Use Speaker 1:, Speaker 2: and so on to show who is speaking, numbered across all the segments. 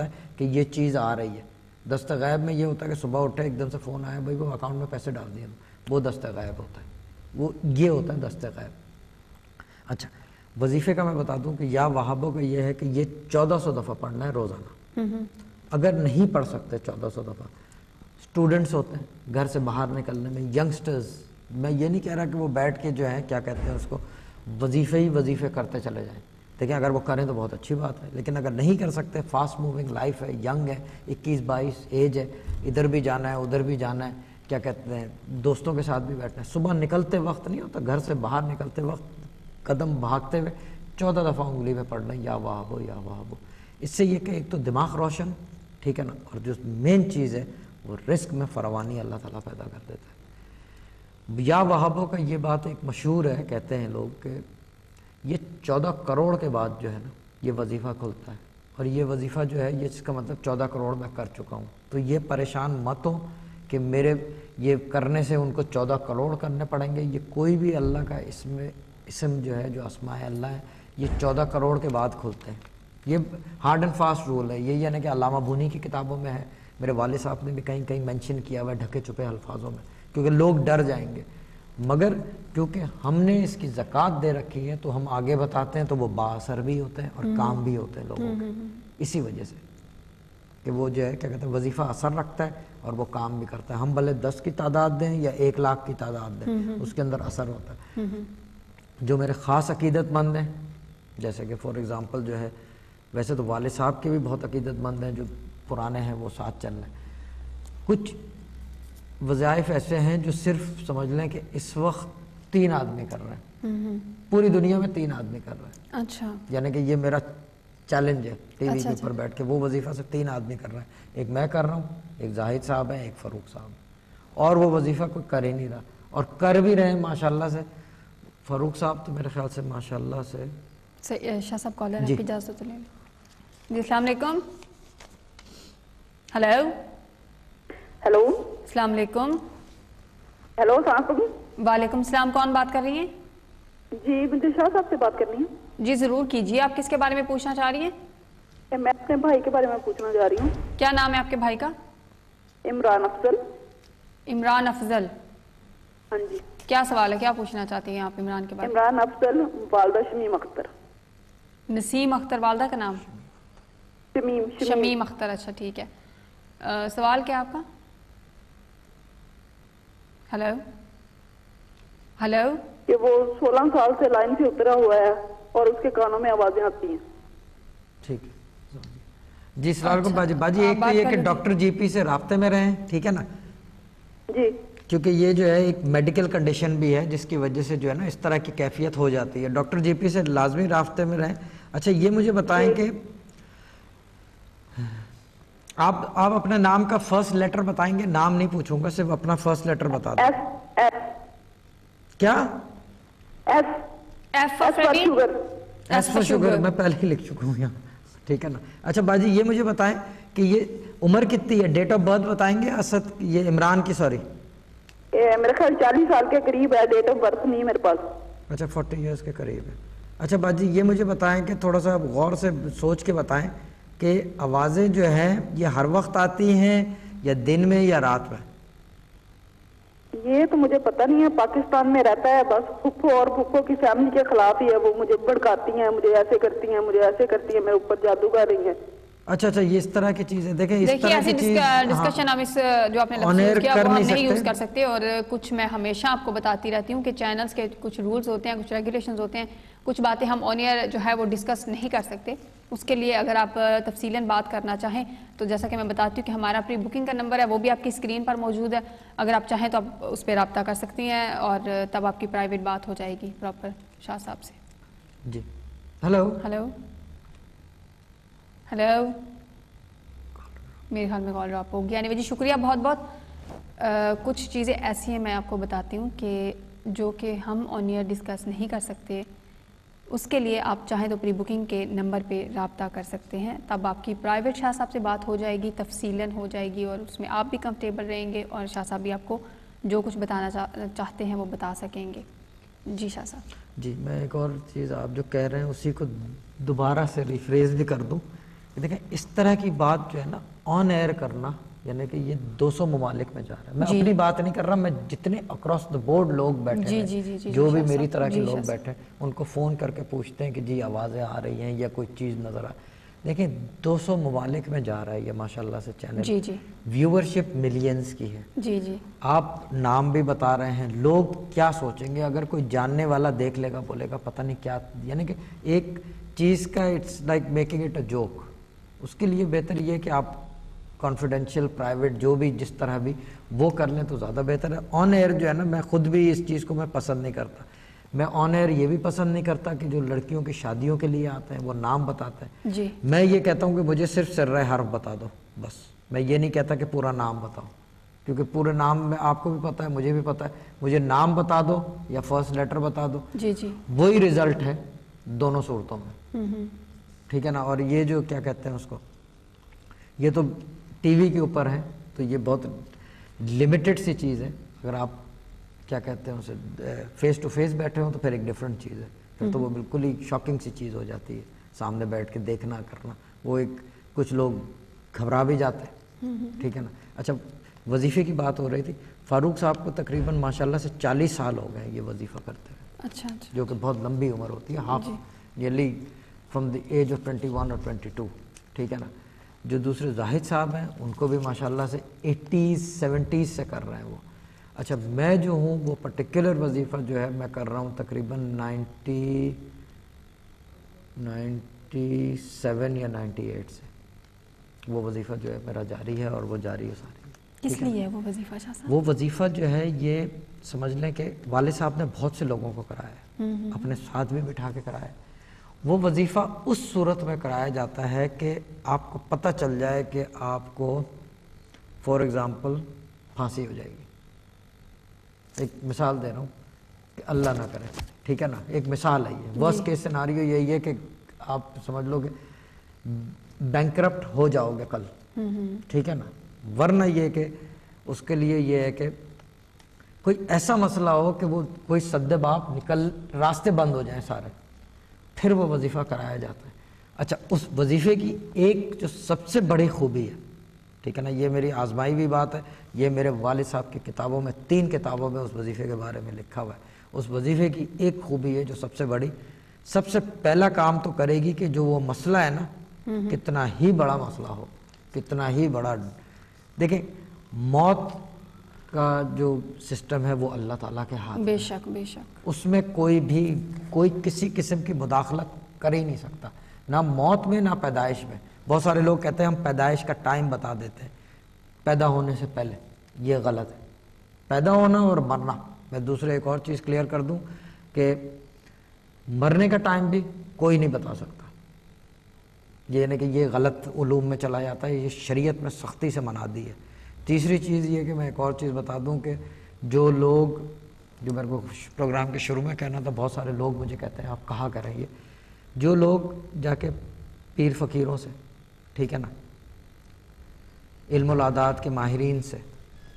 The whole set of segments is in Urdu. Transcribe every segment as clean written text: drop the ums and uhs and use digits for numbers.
Speaker 1: ہے کہ یہ چیز آ رہی ہے. دست غیب میں یہ ہوتا ہے کہ صبح اٹھے ایک دم سے فون آیا بھائی وہ اکاؤنٹ میں پیسے ڈال دیے, وہ دست غیب ہوتا ہے, وہ یہ ہوتا ہے دست غیب. اچھا وظیفے کا میں بتا دوں کہ یا وہابوں کا یہ ہے کہ یہ 1400 دفعہ پڑھنا ہے روزانہ. اگر نہیں پڑھ سکتے 1400 دفعہ, اسٹوڈنٹس ہوتے ہیں گھر سے باہر نکلنے میں, ینگسٹرز, میں یہ نہیں کہہ رہا کہ وہ بیٹھ کے جو ہے کیا کہتے ہیں اس کو وظیفے ہی وظیفے کرتے چلے جائیں. دیکھیں اگر وہ کریں تو بہت اچھی بات ہے, لیکن اگر نہیں کر سکتے, فاسٹ موونگ لائف ہے, ینگ ہے, 21-22 ایج ہے, ادھر بھی جانا ہے ادھر بھی جانا ہے, کیا کہتے ہیں دوستوں کے ساتھ بھی بیٹھنا ہے, صبح نکلتے وقت نہیں ہوتا, گھر سے باہر نکلتے وقت قدم بھاگتے ہوئے 14 دفعہ انگلی میں پڑھ لیں یا وہابو یا وہابو. اس سے یہ کہ ایک تو دماغ روشن, ٹھیک ہے نا, اور جو مین چیز ہے وہ رزق میں فراوانی اللہ تعالیٰ پیدا کر دیتا ہے. یا وہابوں کا یہ بات ایک مشہور ہے, کہتے ہیں لوگ کہ یہ 14 کروڑ کے بعد جو ہے نا یہ وظیفہ کھلتا ہے, اور یہ وظیفہ جو ہے یہ اس کا مطلب 14 کروڑ میں کر چکا ہوں. تو یہ پریشان مت ہوں کہ میرے یہ کرنے سے ان کو 14 کروڑ کرنے پڑیں گے. یہ کوئی بھی اللہ کا اسم جو ہے جو اسماء اللہ ہے یہ 14 کروڑ کے بعد کھلتے ہیں. یہ ہارڈ اینڈ فاسٹ رول ہے. یہ یعنی کہ علامہ بونی کی کتابوں میں ہے, میرے والد صاحب نے بھی کہیں کہیں مینشن کیا ہوا ہے ڈھکے چھپے الفاظوں میں, کیونکہ لوگ ڈر جائیں گے. مگر کیونکہ ہم نے اس کی زکوٰۃ دے رکھی ہے تو ہم آگے بتاتے ہیں, تو وہ با اثر بھی ہوتے ہیں اور کام بھی ہوتے ہیں لوگوں کے, اسی وجہ سے کہ وہ جو ہے کیا کہتے ہیں وظیفہ اثر رکھتا ہے اور وہ کام بھی کرتا ہے. ہم بھلے 10 کی تعداد دیں یا 1 لاکھ کی تعداد دیں, اس کے اندر اثر ہوتا ہے. جو میرے خاص عقیدت مند ہیں, جیسے کہ فار ایگزامپل جو ہے, ویسے تو والد صاحب کے بھی بہت عقیدت مند ہیں جو پرانے ہیں وہ ساتھ چل رہے ہیں. کچھ وظائف ایسے ہیں جو صرف سمجھ لیں کہ اس وقت 3 آدمی کر رہے ہیں, پوری دنیا میں 3 آدمی کر رہے ہیں.
Speaker 2: اچھا,
Speaker 1: یعنی کہ یہ میرا چیلنج ہے ٹی وی کے اوپر بیٹھ کے, وہ وظیفہ صرف 3 آدمی کر رہے ہیں. ایک میں کر رہا ہوں, ایک زاہد صاحب ہیں, ایک فاروق صاحب, اور وہ وظیفہ کوئی کر ہی نہیں رہا, اور کر بھی رہے ہیں ماشاءاللہ سے. فاروق صاحب تو میرے خیال سے ماشاءاللہ سے.
Speaker 2: شاہ صاحب کالر آپ کی اجازت لیں. جی السلام علیکم. ہیلو
Speaker 3: ہیلو
Speaker 2: السلام علیکم.
Speaker 3: ہیلو السلام علیکم.
Speaker 2: وعلیکم السلام, کون بات کر رہی ہیں؟
Speaker 3: جی مجھے شاہ صاحب سے بات کرنی ہے.
Speaker 2: جی ضرور کیجیے. آپ کس کے بارے میں پوچھنا چاہ رہی ہیں؟
Speaker 3: میں اپنے بھائی کے بارے میں پوچھنا چاہ رہی ہوں.
Speaker 2: کیا نام ہے آپ کے بھائی کا؟
Speaker 3: عمران افضل.
Speaker 2: عمران افضل.
Speaker 3: ہاں جی.
Speaker 2: کیا سوال ہے, کیا پوچھنا چاہتی ہیں آپ عمران کے بارے میں؟
Speaker 3: عمران افضل, والدہ شمیم اختر.
Speaker 2: نسیم اختر, والدہ کا نام؟ شمیم اختر. اچھا ٹھیک ہے. سوال کیا آپ کا؟ Hello hello.
Speaker 3: کہ وہ 16 سال سے لائن سے اترا ہوا ہے اور اس کے کانوں میں آوازیں آتی ہیں.
Speaker 1: ٹھیک ہے جی. السلام علیکم باجی. باجی ایک تو یہ کہ ڈاکٹر جی پی سے رابطے میں رہیں, ٹھیک ہے نا,
Speaker 3: جی,
Speaker 1: کیونکہ یہ جو ہے ایک میڈیکل کنڈیشن بھی ہے جس کی وجہ سے جو ہے نا اس طرح کی کیفیت ہو جاتی ہے. ڈاکٹر جی پی سے لازمی رابطے میں رہیں. اچھا یہ مجھے بتائیں کہ آپ اپنے نام کا فرسٹ لیٹر بتائیں گے؟ نام نہیں پوچھوں گا, صرف اپنا فرسٹ لیٹر بتا دیں. کیا؟
Speaker 2: F
Speaker 1: for sugar. میں پہلے ہی لکھ چکا ہوں یہاں, ٹھیک ہے نا. اچھا باجی یہ مجھے بتائیں کہ یہ عمر کتنی ہے, ڈیٹ آف برتھ بتائیں گے؟ اسد یہ عمران کی, سوری
Speaker 3: میرے خیال 40 سال کے قریب ہے, ڈیٹ آف برتھ نہیں میرے پاس.
Speaker 1: اچھا 40 ایئرس کے قریب ہے. اچھا باجی یہ مجھے بتائیں کہ تھوڑا سا غور سے سوچ کے بتائیں کہ آوازیں جو ہیں یہ ہر وقت آتی ہیں یا دن میں یا رات میں؟
Speaker 3: یہ تو مجھے پتہ نہیں ہے, پاکستان میں رہتا ہے بس. پھپھو اور پھپھو کی فیملی کے خلاف ہی ہے, وہ مجھے بھڑکاتی ہیں, مجھے ایسے کرتی ہیں, مجھے ایسے کرتی ہیں, میرے اوپر جادو کر رہی ہیں.
Speaker 1: اچھا یہ اس طرح کی چیز ہے. دیکھیں اس طرح کی چیز
Speaker 2: ڈسکشن ہم اس جو آپ نے لفظ یوز کیا وہ ہم نہیں یوز کر سکتے. اور کچھ میں ہمیشہ آپ کو بتاتی رہتی ہوں کہ چینلز کے کچھ رولز ہوتے ہیں, کچھ ریگولیشنز ہوتے ہیں, کچھ باتیں ہم آن ایئر جو ہے وہ ڈسکس نہیں کر سکتے. اس کے لیے اگر آپ تفصیلاً بات کرنا چاہیں تو جیسا کہ میں بتاتی ہوں کہ ہمارا پری بکنگ کا نمبر ہے, وہ بھی آپ کی اسکرین پر موجود ہے. اگر آپ چاہیں تو آپ اس پہ رابطہ کر سکتی ہیں اور تب آپ کی پرائیویٹ بات ہو جائے گی پراپر شاہ صاحب سے.
Speaker 1: جی ہلو
Speaker 2: ہلو ہلو. میرے خیال میں کال ڈراپ ہو گیا. نہیں جی شکریہ بہت بہت. کچھ چیزیں ایسی ہیں میں آپ کو بتاتی ہوں کہ جو کہ ہم آن ایئر ڈسکس نہیں کر سکتے. اس کے لیے آپ چاہیں تو پری بکنگ کے نمبر پہ رابطہ کر سکتے ہیں, تب آپ کی پرائیویٹ شاہ صاحب سے بات ہو جائے گی, تفصیلاً ہو جائے گی, اور اس میں آپ بھی کمفرٹیبل رہیں گے اور شاہ صاحب بھی آپ کو جو کچھ بتانا چاہتے ہیں وہ بتا سکیں گے. جی شاہ صاحب.
Speaker 1: جی میں ایک اور چیز آپ جو کہہ رہے ہیں اسی کو دوبارہ سے ریفریز بھی کر دوں دیکھیں اس طرح کی بات جو ہے نا آن ایئر کرنا، یعنی کہ یہ 200 ممالک میں جا رہا ہے. میں اپنی بات نہیں کر رہا، میں جتنے اکراس دا بورڈ لوگ بیٹھے ہیں جو بھی میری طرح کے لوگ بیٹھے ہیں ان کو فون کر کے پوچھتے ہیں کہ جی آوازیں آ رہی ہیں یا کوئی چیز نظر آ. دیکھیں 200 ممالک میں جا رہا ہے یہ ماشاءاللہ سے چینل. ویورشپ ملینز کی ہے. آپ نام بھی بتا رہے ہیں، لوگ کیا سوچیں گے اگر کوئی جاننے والا دیکھ لے گا، بولے گا پتہ نہیں کیا، یعنی کہ ایک چیز کا it's like making it a joke. اس کے لیے بہتر یہ کہ آپ کانفیڈینشیل پرائیویٹ جو بھی جس طرح بھی وہ کر لیں تو زیادہ بہتر ہے. آن ایئر جو ہے نا، میں خود بھی اس چیز کو میں پسند نہیں کرتا. میں آن ایئر یہ بھی پسند نہیں کرتا کہ جو لڑکیوں کی شادیوں کے لیے آتے ہیں وہ نام بتاتے ہیں. میں یہ کہتا ہوں کہ مجھے صرف سرہ حرف بتا دو بس. میں یہ نہیں کہتا کہ پورا نام بتاؤ، کیونکہ پورے نام میں آپ کو بھی پتہ ہے مجھے بھی پتہ ہے، مجھے نام بتا دو یا فرسٹ لیٹر بتا دو، وہی رزلٹ ہے دونوں صورتوں میں. ٹھیک ہے نا. اور یہ جو کیا کہتے ہیں اس کو، یہ تو ٹی وی کے اوپر ہے تو یہ بہت لمیٹڈ سی چیز ہے. اگر آپ کیا کہتے ہیں اسے فیس ٹو فیس بیٹھے ہوں تو پھر ایک ڈفرینٹ چیز ہے. پھر تو وہ بالکل ہی شاکنگ سی چیز ہو جاتی ہے سامنے بیٹھ کے دیکھنا کرنا. وہ ایک کچھ لوگ گھبرا بھی جاتے ہیں. ٹھیک ہے نا. اچھا وظیفے کی بات ہو رہی تھی. فاروق صاحب کو تقریباً ماشاءاللہ سے 40 سال ہو گئے یہ وظیفہ کرتے ہیں. اچھا. جو کہ بہت لمبی عمر ہوتی ہے. Half nearly from the age of 21 اور 22. ٹھیک ہے نا. جو دوسرے زاہد صاحب ہیں ان کو بھی ماشاءاللہ سے 80s 70s سے کر رہے ہیں وہ. اچھا میں جو ہوں وہ پرٹیکولر وظیفہ جو ہے میں کر رہا ہوں تقریباً 97 یا 98 سے. وہ وظیفہ جو ہے میرا جاری ہے اور وہ جاری ہے ساری.
Speaker 2: کس لیے ہے وہ وظیفہ شاہ صاحب؟
Speaker 1: وہ وظیفہ جو ہے یہ سمجھ لیں کہ والد صاحب نے بہت سے لوگوں کو کرایا ہے، اپنے ساتھ بھی بٹھا کے کرایا ہے. وہ وظیفہ اس صورت میں کرایا جاتا ہے کہ آپ کو پتہ چل جائے کہ آپ کو فار ایگزامپل پھانسی ہو جائے گی. ایک مثال دے رہا ہوں کہ اللہ نہ کرے. ٹھیک ہے نا. ایک مثال ہے یہ. ورسٹ کیس سیناریو یہی ہے کہ آپ سمجھ لو کہ بینکرپٹ ہو جاؤ گے کل. ٹھیک ہے نا. ورنہ یہ کہ اس کے لیے یہ ہے کہ کوئی ایسا مسئلہ ہو کہ وہ کوئی سد باب نکل راستے بند ہو جائیں سارے، پھر وہ وظیفہ کرایا جاتا ہے. اچھا اس وظیفے کی ایک جو سب سے بڑی خوبی ہے، ٹھیک ہے نا، یہ میری آزمائی بھی بات ہے، یہ میرے والد صاحب کی کتابوں میں 3 کتابوں میں اس وظیفے کے بارے میں لکھا ہوا ہے. اس وظیفے کی ایک خوبی ہے جو سب سے بڑی، سب سے پہلا کام تو کرے گی کہ جو وہ مسئلہ ہے نا، کتنا ہی بڑا مسئلہ ہو، کتنا ہی بڑا، دیکھیں موت کا جو سسٹم ہے وہ اللہ تعالیٰ کے ہاتھ،
Speaker 2: بے شک بے شک،
Speaker 1: اس میں کوئی کسی قسم کی مداخلت کر ہی نہیں سکتا، نہ موت میں نہ پیدائش میں. بہت سارے لوگ کہتے ہیں ہم پیدائش کا ٹائم بتا دیتے ہیں پیدا ہونے سے پہلے. یہ غلط ہے. پیدا ہونا اور مرنا، میں دوسرے ایک اور چیز کلیئر کر دوں کہ مرنے کا ٹائم بھی کوئی نہیں بتا سکتا. یہ نہیں کہ یہ غلط علوم میں چلا جاتا ہے، یہ شریعت میں سختی سے منا دی ہے. تیسری چیز یہ کہ میں ایک اور چیز بتا دوں کہ جو لوگ، جو میرے کو پروگرام کے شروع میں کہنا تھا، بہت سارے لوگ مجھے کہتے ہیں آپ کہا کریں یہ، جو لوگ جا کے پیر فقیروں سے، ٹھیک ہے نا، علم العادات کے ماہرین سے،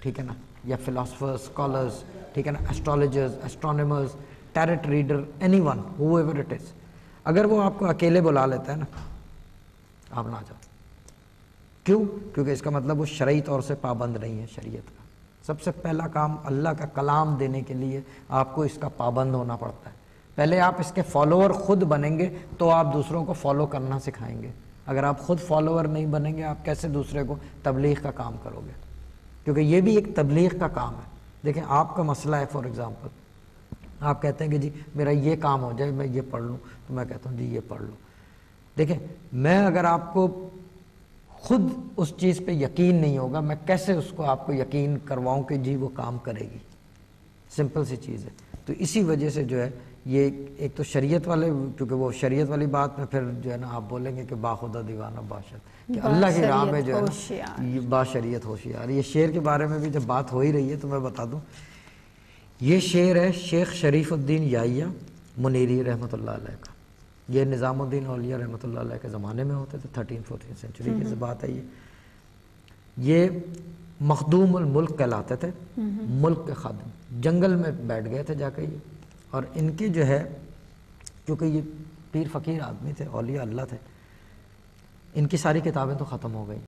Speaker 1: ٹھیک ہے نا، یا فلاسفرز، اسکالرز، ٹھیک ہے نا، astrologers, astronomers, tarot reader, anyone whoever it is, اگر وہ آپ کو اکیلے بلا لیتا ہے نا، آپ نہ جاؤ. کیوں؟ کیونکہ اس کا مطلب وہ شرعی طور سے پابند نہیں ہے شریعت کا. سب سے پہلا کام اللہ کا کلام دینے کے لیے آپ کو اس کا پابند ہونا پڑتا ہے. پہلے آپ اس کے فالوور خود بنیں گے تو آپ دوسروں کو فالو کرنا سکھائیں گے. اگر آپ خود فالوور نہیں بنیں گے آپ کیسے دوسرے کو تبلیغ کا کام کرو گے؟ کیونکہ یہ بھی ایک تبلیغ کا کام ہے. دیکھیں آپ کا مسئلہ ہے، فار ایگزامپل آپ کہتے ہیں کہ جی میرا یہ کام ہو جائے، میں یہ پڑھ لوں، تو میں کہتا ہوں جی یہ پڑھ لو. دیکھیں میں اگر آپ کو خود اس چیز پہ یقین نہیں ہوگا، میں کیسے اس کو آپ کو یقین کرواؤں کہ جی وہ کام کرے گی؟ سمپل سی چیز ہے. تو اسی وجہ سے جو ہے یہ ایک تو شریعت والے، کیونکہ وہ شریعت والی بات میں پھر جو ہے نا آپ بولیں گے کہ باخدا دیوانہ باشد، کہ اللہ کی راہ میں جو ہے نا یہ باشریعت ہوشیار. یہ شعر کے بارے میں بھی جب بات ہو ہی رہی ہے تو میں بتا دوں، یہ شعر ہے شیخ شریف الدین یاحییٰ منیری رحمۃ اللہ علیہ کا. یہ نظام الدین اولیاء رحمۃ اللہ علیہ کے زمانے میں ہوتے تھے، 13-14 سینچری کی بات ہے. یہ مخدوم الملک کہلاتے تھے، ملک کے خادم. جنگل میں بیٹھ گئے تھے جا کے یہ، اور ان کی جو ہے، کیونکہ یہ پیر فقیر آدمی تھے، اولیاء اللہ تھے، ان کی ساری کتابیں تو ختم ہو گئی.